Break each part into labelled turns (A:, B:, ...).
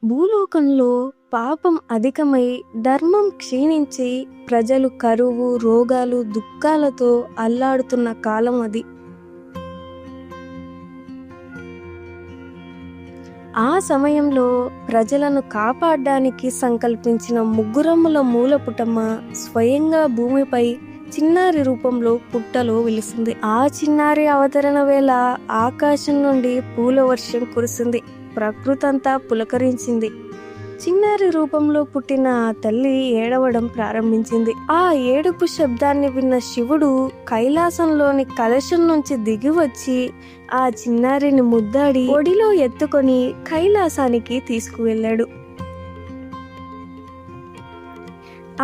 A: భూలోకంలో పాపం అధికమై ధర్మం క్షీణించి ప్రజలు కరువు, రోగాలు, దుఃఖాలతో అల్లాడుతున్న కాలం అది. ఆ సమయంలో ప్రజలను కాపాడడానికి సంకల్పించిన ముగ్గురమ్మల మూలపుటమ్మ స్వయంగా భూమిపై చిన్నారి రూపంలో పుట్టలో వెలిసింది. ఆ చిన్నారి అవతరణ వేళ ఆకాశం నుండి పూల వర్షం కురిసింది. ప్రకృతంతా పులకరించింది. చిన్నారి రూపంలో పుట్టిన ఆ తల్లి ఏడవడం ప్రారంభించింది. ఆ ఏడుపు శబ్దాన్ని విన్న శివుడు కైలాసంలోని కలశం నుంచి దిగి వచ్చి ఆ చిన్నారిని ముద్దాడి ఒడిలో ఎత్తుకొని కైలాసానికి తీసుకువెళ్ళాడు.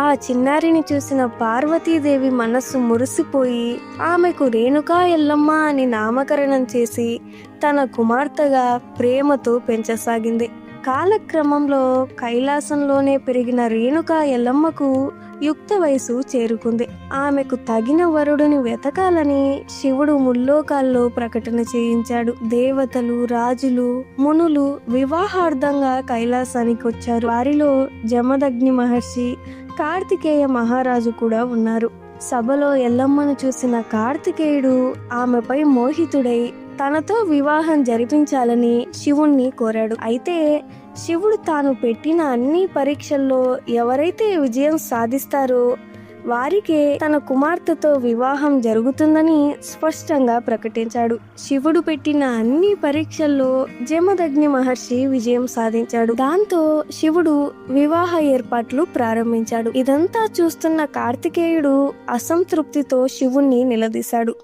A: ఆ చిన్నారిని చూసిన పార్వతీదేవి మనస్సు మురిసిపోయి ఆమెకు రేణుకా ఎల్లమ్మ అని నామకరణం చేసి తన కుమార్తెగా ప్రేమతో పెంచసాగింది. కాలక్రమంలో కైలాసంలోనే పెరిగిన రేణుకా ఎల్లమ్మకు యుక్త వయసు చేరుకుంది. ఆమెకు తగిన వరుడిని వెతకాలని శివుడు ముల్లోకాల్లో ప్రకటన చేయించాడు. దేవతలు, రాజులు, మునులు వివాహార్థంగా కైలాసానికి వచ్చారు. వారిలో జమదగ్ని మహర్షి, కార్తికేయ మహారాజు కూడా ఉన్నారు. సభలో ఎల్లమ్మను చూసిన కార్తికేయుడు ఆమెపై మోహితుడై తనతో వివాహం జరిపించాలని శివుణ్ణి కోరాడు. అయితే శివుడు తాను పెట్టిన అన్ని పరీక్షల్లో ఎవరైతే విజయం సాధిస్తారో వారికే తన కుమార్తెతో వివాహం జరుగుతుందని స్పష్టంగా ప్రకటించాడు. శివుడు పెట్టిన అన్ని పరీక్షల్లో జమదగ్ని మహర్షి విజయం సాధించాడు. దాంతో శివుడు వివాహ ఏర్పాట్లు ప్రారంభించాడు. ఇదంతా చూస్తున్న కార్తికేయుడు అసంతృప్తితో శివుణ్ణి నిలదీశాడు.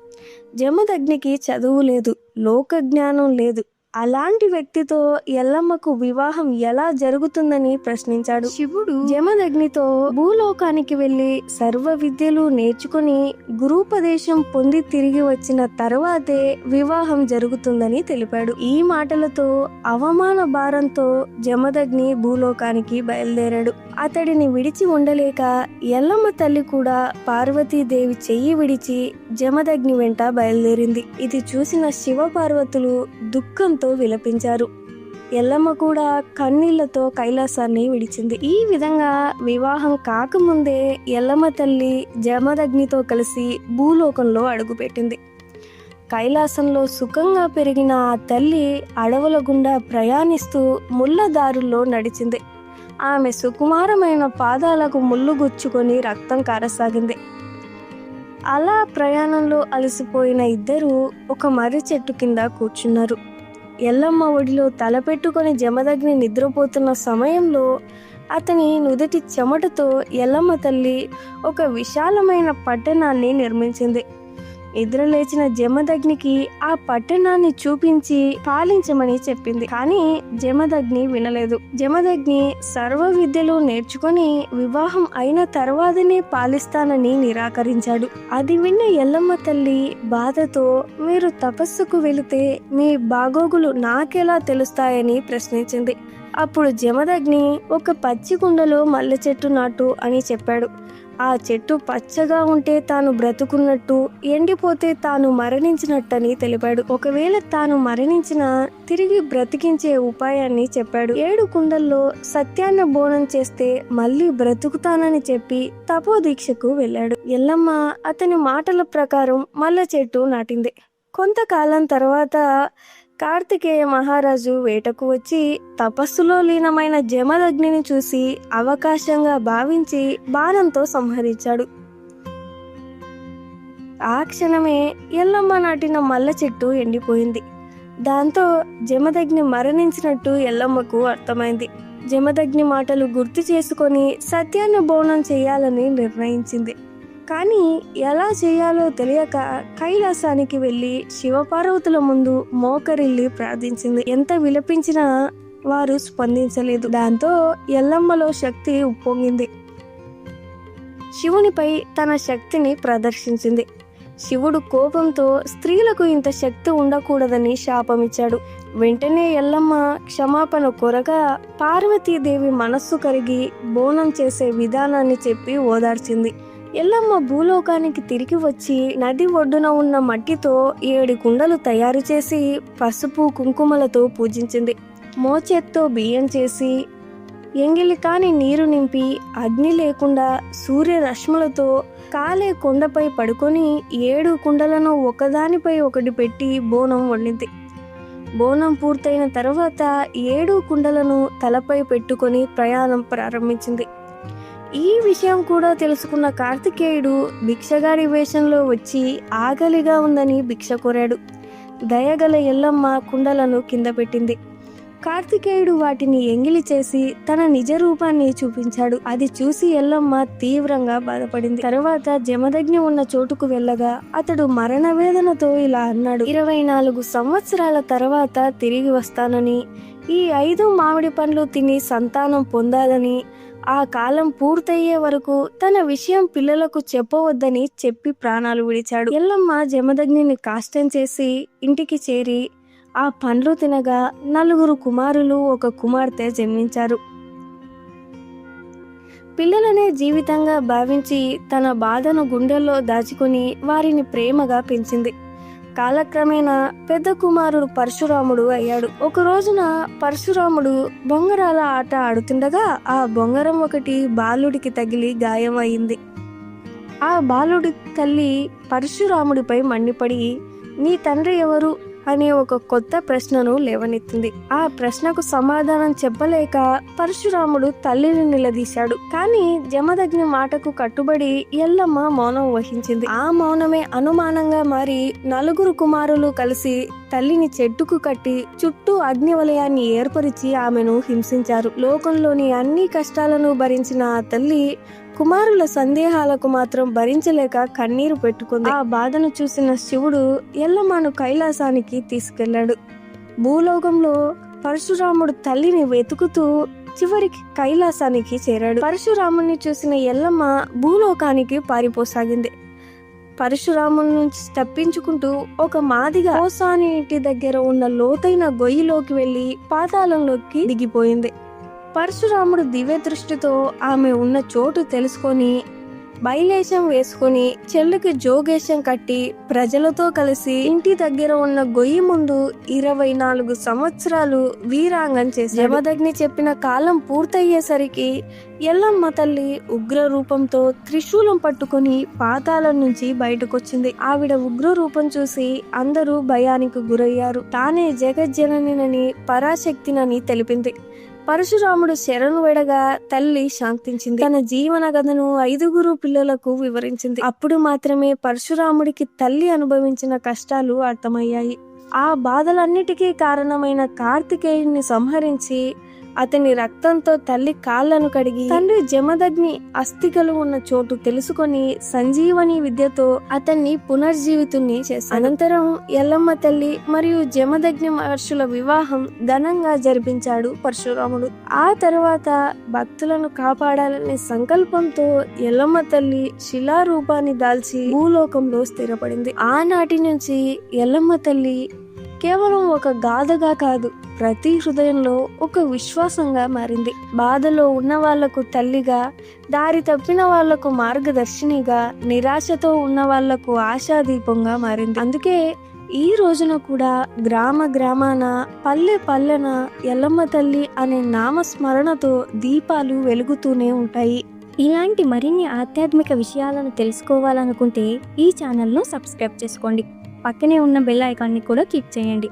A: జమదగ్నికి చదువు లేదు, లోక జ్ఞానం లేదు. అలాంటి వ్యక్తితో ఎల్లమ్మకు వివాహం ఎలా జరుగుతుందని ప్రశ్నించాడు. శివుడు జమదగ్నితో భూలోకానికి వెళ్లి సర్వ విద్యలు నేర్చుకుని గురూపదేశం పొంది తిరిగి వచ్చిన తర్వాతే వివాహం జరుగుతుందని తెలిపాడు. ఈ మాటలతో అవమాన భారంతో జమదగ్ని భూలోకానికి బయలుదేరాడు. అతడిని విడిచి ఉండలేక ఎల్లమ్మ తల్లి కూడా పార్వతీదేవి చెయ్యి విడిచి జమదగ్ని వెంట బయలుదేరింది. ఇది చూసిన శివ పార్వతులు దుఃఖంతో విలపించారు. ఎల్లమ్మ కూడా కన్నీళ్లతో కైలాసాన్ని విడిచింది. ఈ విధంగా వివాహం కాకముందే ఎల్లమ్మ తల్లి జమదగ్నితో కలిసి భూలోకంలో అడుగుపెట్టింది. కైలాసంలో సుఖంగా పెరిగిన ఆ తల్లి అడవుల గుండా ప్రయాణిస్తూ ముళ్ళ దారుల్లో నడిచింది. ఆమె సుకుమారమైన పాదాలకు ముళ్ళు గుచ్చుకొని రక్తం కారసాగింది. అలా ప్రయాణంలో అలసిపోయిన ఇద్దరు ఒక మర్రి చెట్టు కింద కూర్చున్నారు. ఎల్లమ్మ ఒడిలో తలపెట్టుకొని జమదగ్ని నిద్రపోతున్న సమయంలో అతని నుదుటి చెమటతో ఎల్లమ్మ తల్లి ఒక విశాలమైన పట్టణాన్ని నిర్మించింది. నిద్రలేచిన జమదగ్నికి ఆ పట్టణాన్ని చూపించి పాలించమని చెప్పింది. కానీ జమదగ్ని వినలేదు. జమదగ్ని సర్వ విద్యలు నేర్చుకొని వివాహం అయిన తర్వాతనే పాలిస్తానని నిరాకరించాడు. అది విన్న ఎల్లమ్మ తల్లి బాధతో, మీరు తపస్సుకు వెళితే మీ బాగోగులు నాకెలా తెలుస్తాయని ప్రశ్నించింది. అప్పుడు జమదగ్ని ఒక పచ్చి కుండలో మల్లె చెట్టు నాటు అని చెప్పాడు. ఆ చెట్టు పచ్చగా ఉంటే తాను బ్రతుకున్నట్టు, ఎండిపోతే తాను మరణించినట్టని తెలిపాడు. ఒకవేళ తాను మరణించినా తిరిగి బ్రతికించే ఉపాయాన్ని చెప్పాడు. 7 కుండల్లో సత్యాన్న బోనం చేస్తే మళ్ళీ బ్రతుకుతానని చెప్పి తపోదీక్షకు వెళ్ళాడు. ఎల్లమ్మ అతని మాటల ప్రకారం మల్లె చెట్టు నాటింది. కొంతకాలం తర్వాత కార్తికేయ మహారాజు వేటకు వచ్చి తపస్సులో లీనమైన జమదగ్నిని చూసి అవకాశంగా భావించి బాణంతో సంహరించాడు. ఆ క్షణమే ఎల్లమ్మ నాటిన మల్లె చెట్టు ఎండిపోయింది. దాంతో జమదగ్ని మరణించినట్టు ఎల్లమ్మకు అర్థమైంది. జమదగ్ని మాటలు గుర్తు చేసుకొని సత్యాన్న బోనం చేయాలని నిర్ణయించింది. కానీ ఎలా చేయాలో తెలియక కైలాసానికి వెళ్ళి శివపార్వతుల ముందు మోకరిల్లి ప్రార్థించింది. ఎంత విలపించినా వారు స్పందించలేదు. దాంతో ఎల్లమ్మలో శక్తి ఉప్పొంగింది. శివునిపై తన శక్తిని ప్రదర్శించింది. శివుడు కోపంతో స్త్రీలకు ఇంత శక్తి ఉండకూడదని శాపమిచ్చాడు. వెంటనే ఎల్లమ్మ క్షమాపణ కోరగా పార్వతీదేవి మనస్సు కరిగి బోనం చేసే విధానాన్ని చెప్పి ఓదార్చింది. ఎల్లమ్మ భూలోకానికి తిరిగి వచ్చి నది ఒడ్డున ఉన్న మట్టితో 7 కుండలు తయారు చేసి పసుపు కుంకుమలతో పూజించింది. మోచేత్తో బియ్యం చేసి ఎంగిలి కాని నీరు నింపి అగ్ని లేకుండా సూర్యరశ్ములతో కాలే కొండపై పడుకొని 7 కుండలను ఒకదానిపై ఒకటి పెట్టి బోనం వండింది. బోనం పూర్తయిన తర్వాత 7 కుండలను తలపై పెట్టుకొని ప్రయాణం ప్రారంభించింది. ఈ విషయం కూడా తెలుసుకున్న కార్తికేయుడు భిక్షగాడి వేషంలో వచ్చి ఆకలిగా ఉందని భిక్ష కోరాడు. దయగల ఎల్లమ్మ కుండలను కింద పెట్టింది. కార్తికేయుడు వాటిని ఎంగిలి చేసి తన నిజ రూపాన్ని చూపించాడు. అది చూసి ఎల్లమ్మ తీవ్రంగా బాధపడింది. తర్వాత జమదగ్ని ఉన్న చోటుకు వెళ్ళగా అతడు మరణ వేదనతో ఇలా అన్నాడు: 24 సంవత్సరాల తర్వాత తిరిగి వస్తానని, ఈ 5 మామిడి పండ్లు తిని సంతానం పొందాలని, ఆ కాలం పూర్తయ్యే వరకు తన విషయం పిల్లలకు చెప్పవద్దని చెప్పి ప్రాణాలు విడిచాడు. ఎల్లమ్మ జమదగ్నిని కాష్టం చేసి ఇంటికి చేరి ఆ పండ్లు తినగా 4 కుమారులు 1 కుమార్తె జన్మించారు. పిల్లలనే జీవితంగా భావించి తన బాధను గుండెల్లో దాచుకుని వారిని ప్రేమగా పెంచింది. కాలక్రమేణా పెద్ద కుమారుడు పరశురాముడు అయ్యాడు. ఒక రోజున పరశురాముడు బొంగరాల ఆట ఆడుతుండగా ఆ బొంగరం ఒకటి బాలుడికి తగిలి గాయం అయింది. ఆ బాలుడి తల్లి పరశురాముడిపై మండిపడి, నీ తండ్రి ఎవరు అనే ఒక కొత్త ప్రశ్నను లేవనెత్తింది. ఆ ప్రశ్నకు సమాధానం చెప్పలేక పరశురాముడు తల్లిని నిలదీశాడు. కానీ జమదగ్ని మాటకు కట్టుబడి ఎల్లమ్మ మౌనం వహించింది. ఆ మౌనమే అనుమానంగా మారి 4 కుమారులు కలిసి తల్లిని చెట్టుకు కట్టి చుట్టూ అగ్ని వలయాన్ని ఏర్పరిచి ఆమెను హింసించారు. లోకంలోని అన్ని కష్టాలను భరించిన ఆ తల్లి కుమారుల సందేహాలకు మాత్రం భరించలేక కన్నీరు పెట్టుకుంది. ఆ బాధను చూసిన శివుడు ఎల్లమ్మను కైలాసానికి తీసుకెళ్లాడు. భూలోకంలో పరశురాముడు తల్లిని వెతుకుతూ చివరికి కైలాసానికి చేరాడు. పరశురాముని చూసిన ఎల్లమ్మ భూలోకానికి పారిపోసాగింది. పరశురాముని నుంచి తప్పించుకుంటూ ఒక మాదిగా కోసాని ఇంటి దగ్గర ఉన్న లోతైన గొయ్యిలోకి వెళ్లి పాతాళంలోకి దిగిపోయింది. పరశురాముడు దివ్య దృష్టితో ఆమె ఉన్న చోటు తెలుసుకొని బయలేశం వేసుకుని చెల్లుకి జోగేశం కట్టి ప్రజలతో కలిసి ఇంటి దగ్గర ఉన్న గొయ్యి ముందు 24 సంవత్సరాలు వీరాంగం చేసి జమదగ్ని చెప్పిన కాలం పూర్తయ్యేసరికి ఎల్లమ్మ తల్లి ఉగ్ర రూపంతో త్రిశూలం పట్టుకొని పాతాళం నుంచి బయటకొచ్చింది. ఆవిడ ఉగ్ర రూపం చూసి అందరూ భయానికి గురయ్యారు. తానే జగజ్జననినని పరాశక్తినని తెలిపింది. పరశురాముడు శరణు వెడగా తల్లి శాంతించింది. తన జీవన కథను 5 పిల్లలకు వివరించింది. అప్పుడు మాత్రమే పరశురాముడికి తల్లి అనుభవించిన కష్టాలు అర్థమయ్యాయి. ఆ బాధలన్నిటికీ కారణమైన కార్తికేయుని సంహరించి అతని రక్తంతో తల్లి కాళ్లను కడిగి తండ్రి జమదగ్ని అస్థికలు ఉన్న చోటు తెలుసుకొని సంజీవని విద్యతో అతన్ని పునర్జీవితుణ్ణి చేశాడు. అనంతరం ఎల్లమ్మ తల్లి మరియు జమదగ్ని మహర్షుల వివాహం ఘనంగా జరిపించాడు పరశురాముడు. ఆ తర్వాత భక్తులను కాపాడాలనే సంకల్పంతో ఎల్లమ్మ తల్లి శిలారూపాన్ని దాల్చి భూలోకంలో స్థిరపడింది. ఆనాటి నుంచి ఎల్లమ్మ తల్లి కేవలం ఒక గాథగా కాదు, ప్రతి హృదయంలో ఒక విశ్వాసంగా మారింది. బాధలో ఉన్న వాళ్లకు తల్లిగా, దారి తప్పిన వాళ్లకు మార్గదర్శినిగా, నిరాశతో ఉన్న వాళ్లకు ఆశాదీపంగా మారింది. అందుకే ఈ రోజున కూడా గ్రామ గ్రామాన పల్లె పల్లెన ఎల్లమ్మ తల్లి అనే నామస్మరణతో దీపాలు వెలుగుతూనే ఉంటాయి.
B: ఇలాంటి మరిన్ని ఆధ్యాత్మిక విషయాలను తెలుసుకోవాలనుకుంటే ఈ ఛానల్ను సబ్స్క్రైబ్ చేసుకోండి. పక్కనే ఉన్న బెల్ ఐకాన్ని కూడా క్లిక్ చేయండి.